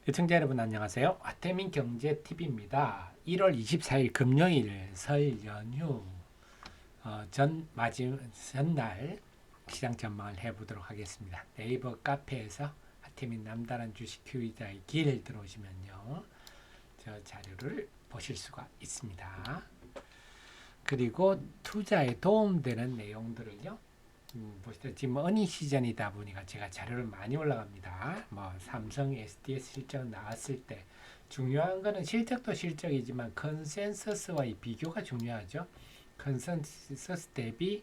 시청자 여러분 안녕하세요. 하태민 경제TV입니다. 1월 24일 금요일 설 연휴 전날 시장 전망을 해보도록 하겠습니다. 네이버 카페에서 하태민 남다른 주식 투자의 길 들어오시면요. 저 자료를 보실 수가 있습니다. 그리고 투자에 도움되는 내용들을요. 보시다 지금 어닝 시즌이다 보니까 제가 자료를 많이 올라갑니다. 뭐 삼성 SDS 실적 나왔을 때 중요한 거는 실적도 실적이지만 컨센서스와의 비교가 중요하죠. 컨센서스 대비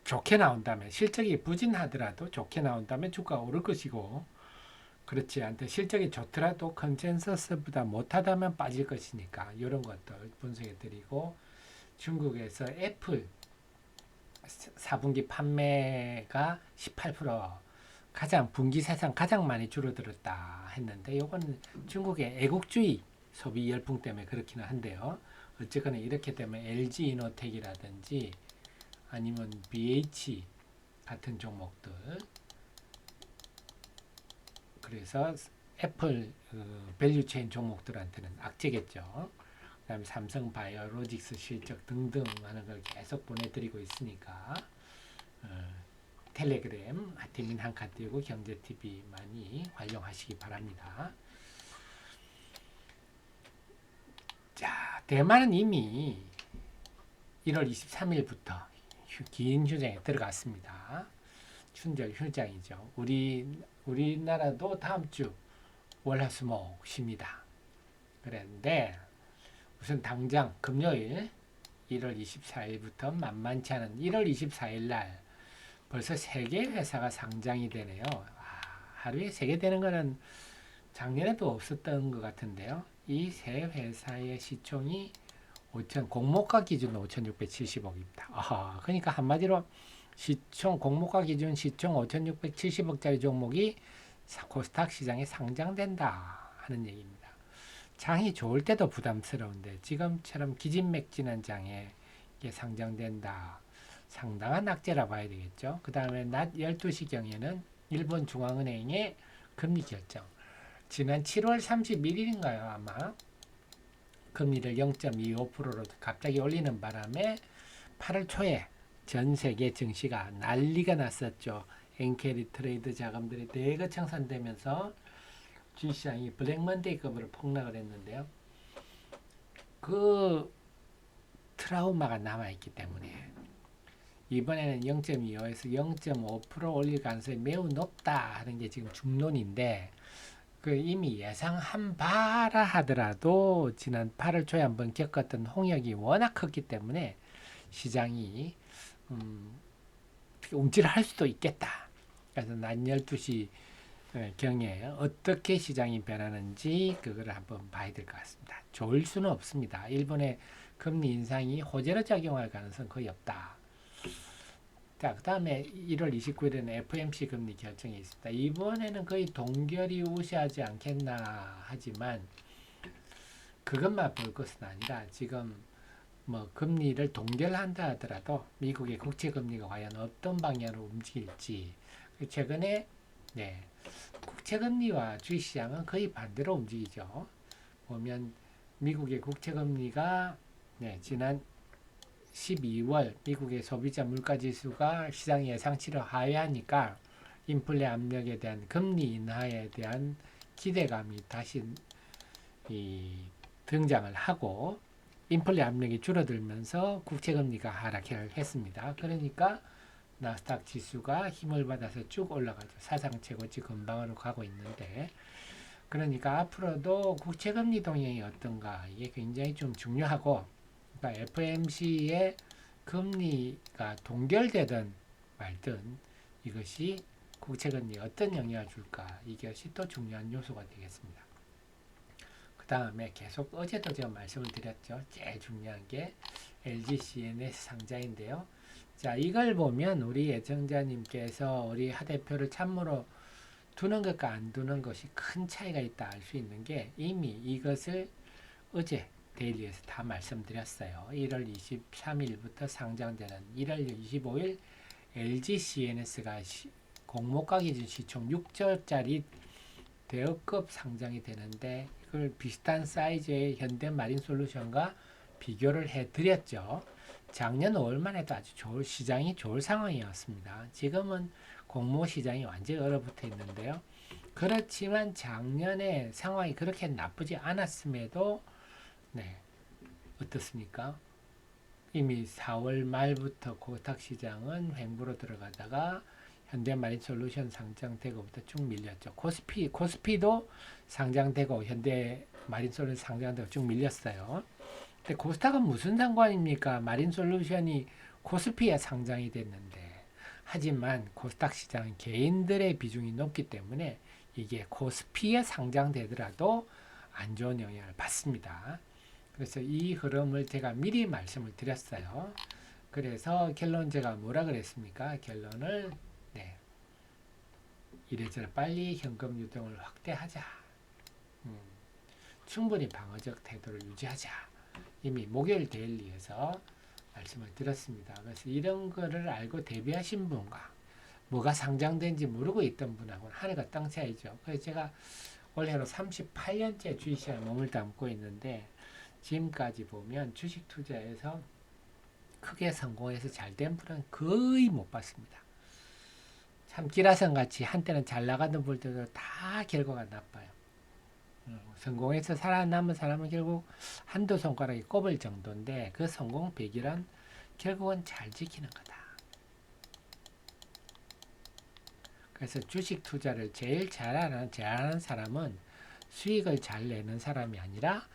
좋게 나온다면 실적이 부진하더라도 좋게 나온다면 주가가 오를 것이고 그렇지 않다 실적이 좋더라도 컨센서스보다 못하다면 빠질 것이니까 이런 것들 분석해 드리고 중국에서 애플 4분기 판매가 18% 가장 분기 사상 가장 많이 줄어들었다 했는데 이건 중국의 애국주의 소비 열풍 때문에 그렇기는 한데요. 어쨌거나 이렇게 되면 LG 이노텍이라든지 아니면 BH 같은 종목들 그래서 애플 밸류체인 종목들한테는 악재겠죠. 그다음에 삼성 바이오로직스 실적 등등 하는 걸 계속 보내드리고 있으니까 텔레그램 하태민 한카 띄우고 경제TV 많이 활용하시기 바랍니다. 자, 대만은 이미 1월 23일부터 긴 휴장에 들어갔습니다. 춘절 휴장이죠. 우리나라도 다음 주 월화수목 쉽니다. 그런데 우선 당장 금요일 1월 24일부터 만만치 않은 1월 24일 날 벌써 3개 회사가 상장이 되네요. 하루에 3개 되는 거는 작년에도 없었던 것 같은데요. 이 세 회사의 시총이 공모가 기준으로 5,670억입니다. 그러니까 한마디로 공모가 기준 시총 5,670억짜리 종목이 코스닥 시장에 상장된다 하는 얘기입니다. 장이 좋을 때도 부담스러운데 지금처럼 기진맥진한 장에 이게 상장된다. 상당한 악재라 봐야 되겠죠. 그 다음에 낮 12시경에는 일본 중앙은행의 금리 결정. 지난 7월 31일인가요 아마 금리를 0.25%로 갑자기 올리는 바람에 8월 초에 전 세계 증시가 난리가 났었죠. 엔캐리 트레이드 자금들이 대거 청산되면서 주식시장이 블랙먼데이급으로 폭락을 했는데요. 그 트라우마가 남아있기 때문에 이번에는 0.25에서 0.5% 올릴 가능성이 매우 높다 하는 게 지금 중론인데 그 이미 예상한 바라 하더라도 지난 8월 초에 한번 겪었던 홍역이 워낙 컸기 때문에 시장이 움찔할 수도 있겠다. 그래서 낮 12시 경에 어떻게 시장이 변하는지 그거를 한번 봐야 될 것 같습니다. 좋을 수는 없습니다. 일본의 금리 인상이 호재로 작용할 가능성은 거의 없다. 자, 그 다음에 1월 29일에는 FMC 금리 결정이 있습니다. 이번에는 거의 동결이 우세하지 않겠나 하지만 그것만 볼 것은 아니라 지금 뭐 금리를 동결한다 하더라도 미국의 국채 금리가 과연 어떤 방향으로 움직일지 최근에 국채 금리와 주식시장은 거의 반대로 움직이죠. 보면 미국의 국채 금리가 지난 12월 미국의 소비자 물가지수가 시장 예상치를 하회하니까 인플레 압력에 대한 금리 인하에 대한 기대감이 다시 등장을 하고 인플레 압력이 줄어들면서 국채금리가 하락을 했습니다. 그러니까 나스닥 지수가 힘을 받아서 쭉 올라가죠. 사상 최고치 근방으로 가고 있는데 그러니까 앞으로도 국채금리 동향이 어떤가 이게 굉장히 좀 중요하고 그러니까 FMC의 금리가 동결되든 말든 이것이 국채금리에 어떤 영향을 줄까 이것이 또 중요한 요소가 되겠습니다. 그 다음에 계속 어제도 제가 말씀을 드렸죠. 제일 중요한 게 LG CNS 상장인데요. 자, 이걸 보면 우리 애청자님께서 우리 하 대표를 참모로 두는 것과 안 두는 것이 큰 차이가 있다 알 수 있는 게 이미 이것을 어제 데일리에서 다 말씀드렸어요. 1월 23일부터 상장되는 1월 25일 LG CNS가 공모가 기준 시총 6조짜리 대여급 상장이 되는데 이걸 비슷한 사이즈의 현대마린솔루션과 비교를 해드렸죠. 작년 5월만 해도 아주 시장이 좋을 상황이었습니다. 지금은 공모 시장이 완전히 얼어붙어 있는데요. 그렇지만 작년에 상황이 그렇게 나쁘지 않았음에도 네, 어떻습니까? 이미 4월 말부터 코스닥 시장은 횡보로 들어가다가 현대마린솔루션 상장되고부터 쭉 밀렸죠. 코스피도 상장되고 현대마린솔루션 상장되고 쭉 밀렸어요. 근데 코스닥은 무슨 상관입니까? 마린솔루션이 코스피에 상장이 됐는데, 하지만 코스닥 시장은 개인들의 비중이 높기 때문에 이게 코스피에 상장되더라도 안 좋은 영향을 받습니다. 그래서 이 흐름을 제가 미리 말씀을 드렸어요. 그래서 결론 제가 뭐라 그랬습니까? 결론을 네, 이래저래 빨리 현금 유동을 확대하자. 충분히 방어적 태도를 유지하자. 이미 목요일 데일리에서 말씀을 드렸습니다. 그래서 이런 거를 알고 대비하신 분과 뭐가 상장된지 모르고 있던 분하고는 하늘과 땅 차이죠. 그래서 제가 올해로 38년째 주식시장에 몸을 담고 있는데 지금까지 보면 주식 투자에서 크게 성공해서 잘된 분은 거의 못 봤습니다. 참 기라성 같이 한때는 잘 나가던 분들도 다 결과가 나빠요. 성공해서 살아남은 사람은 결국 한두 손가락이 꼽을 정도인데 그 성공 비결은 결국은 잘 지키는 거다. 그래서 주식 투자를 제일 잘하는 사람은 수익을 잘 내는 사람이 아니라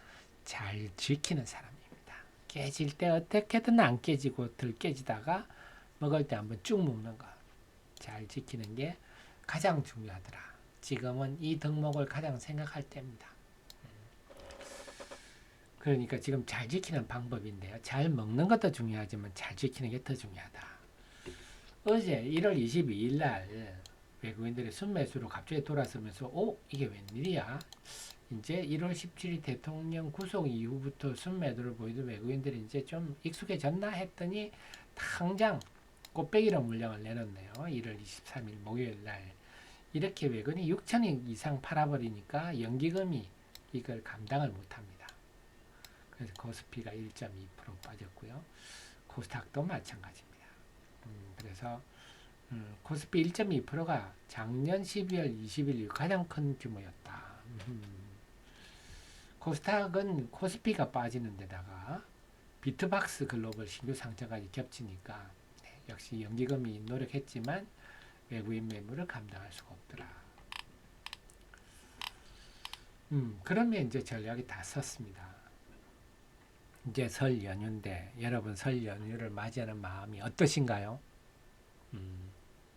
잘 지키는 사람입니다. 깨질 때 어떻게든 안 깨지고 덜 깨지다가 먹을 때 한번 쭉 먹는 거. 잘 지키는 게 가장 중요하더라. 지금은 이 덕목을 가장 생각할 때입니다. 그러니까 지금 잘 지키는 방법인데요. 잘 먹는 것도 중요하지만 잘 지키는 게 더 중요하다. 어제 1월 22일 날 외국인들의 순매수로 갑자기 돌아서면서 이게 웬일이야? 이제 1월 17일 대통령 구속 이후부터 순매도를 보이던 외국인들이 이제 좀 익숙해졌나 했더니 당장 꽃배기로 물량을 내놨네요. 1월 23일 목요일 날. 이렇게 외국인이 6천억 이상 팔아버리니까 연기금이 이걸 감당을 못합니다. 그래서 코스피가 1.2% 빠졌고요. 코스닥도 마찬가지입니다. 그래서 코스피 1.2%가 작년 12월 20일 이후 가장 큰 규모였다. 코스닥은 코스피가 빠지는 데다가 비트박스 글로벌 신규 상장까지 겹치니까 역시 연기금이 노력했지만 외국인 매물을 감당할 수가 없더라. 그러면 이제 전략이 다 섰습니다. 이제 설 연휴인데 여러분 설 연휴를 맞이하는 마음이 어떠신가요?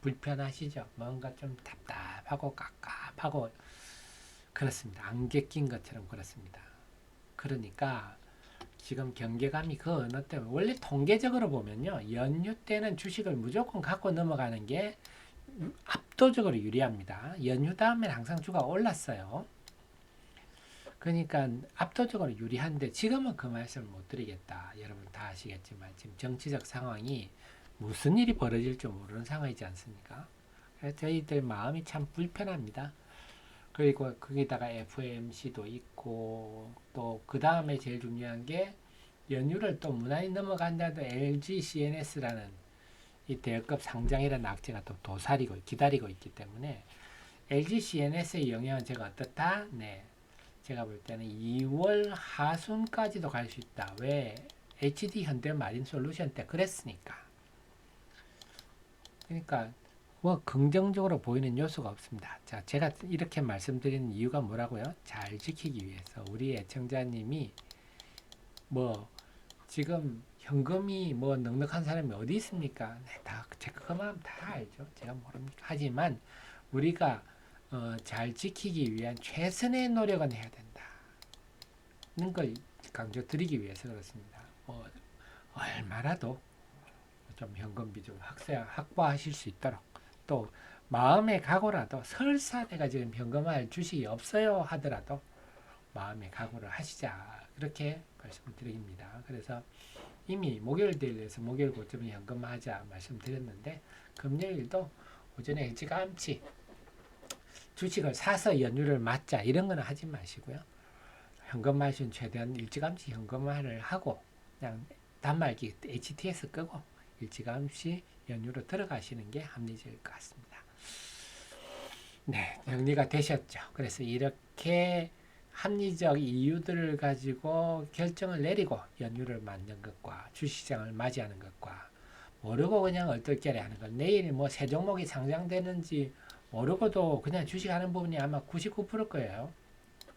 불편하시죠? 뭔가 좀 답답하고 깝깝하고 그렇습니다. 안개 낀 것처럼 그렇습니다. 그러니까 지금 경계감이 그 어느 때문에 원래 통계적으로 보면요. 연휴 때는 주식을 무조건 갖고 넘어가는 게 압도적으로 유리합니다. 연휴 다음엔 항상 주가 올랐어요. 그러니까 압도적으로 유리한데 지금은 그 말씀을 못 드리겠다. 여러분 다 아시겠지만 지금 정치적 상황이 무슨 일이 벌어질 줄 모르는 상황이지 않습니까? 그래서 저희들 마음이 참 불편합니다. 그리고 거기다가 FOMC도 있고 또 그 다음에 제일 중요한 게 연휴를 또 무난히 넘어간다도 LG CNS라는 이 대여급 상장이라는 악재가 또 도사리고 기다리고 있기 때문에 LG CNS의 영향은 제가 어떻다? 네, 제가 볼 때는 2월 하순까지도 갈 수 있다. 왜? HD 현대마린솔루션 때 그랬으니까. 그러니까 뭐 긍정적으로 보이는 요소가 없습니다. 자, 제가 이렇게 말씀드리는 이유가 뭐라고요? 잘 지키기 위해서 우리 애청자님이 뭐 지금 현금이 뭐 넉넉한 사람이 어디 있습니까? 네, 다 제가 그 마음 다 알죠. 제가 모릅니까? 하지만 우리가 잘 지키기 위한 최선의 노력은 해야 된다는 걸 강조드리기 위해서 그렇습니다. 얼마라도 좀 현금 비중을 확보하실 수 있도록 또 마음의 각오라도 설사 내가 지금 현금할 주식이 없어요 하더라도 마음의 각오를 하시자 그렇게 말씀을 드립니다. 그래서 이미 목요일 데일리에서 목요일 고점에 현금하자 말씀드렸는데 금요일도 오전에 일찌감치 주식을 사서 연휴를 맞자 이런 거는 하지 마시고요. 현금화는 최대한 일찌감치 현금화를 하고 그냥 단말기 HTS 끄고 일찌감치 연휴로 들어가시는 게 합리적일 것 같습니다. 네, 정리가 되셨죠. 그래서 이렇게 합리적 이유들을 가지고 결정을 내리고 연휴를 맞는 것과 주식시장을 맞이하는 것과 모르고 그냥 얼떨결에 하는 것. 내일 뭐 새 종목이 상장되는지 모르고도 그냥 주식하는 부분이 아마 99%일 거예요.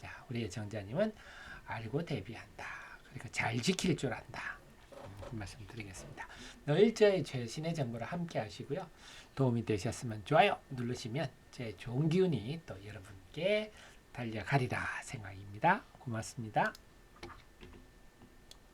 자, 우리 정자님은 알고 대비한다. 그러니까 잘 지킬 줄 안다. 그 말씀 드리겠습니다. 늘 저의 최신의 정보를 함께 하시고요. 도움이 되셨으면 좋아요 누르시면 제 좋은 기운이 또 여러분께 달려가리라 생각입니다. 고맙습니다.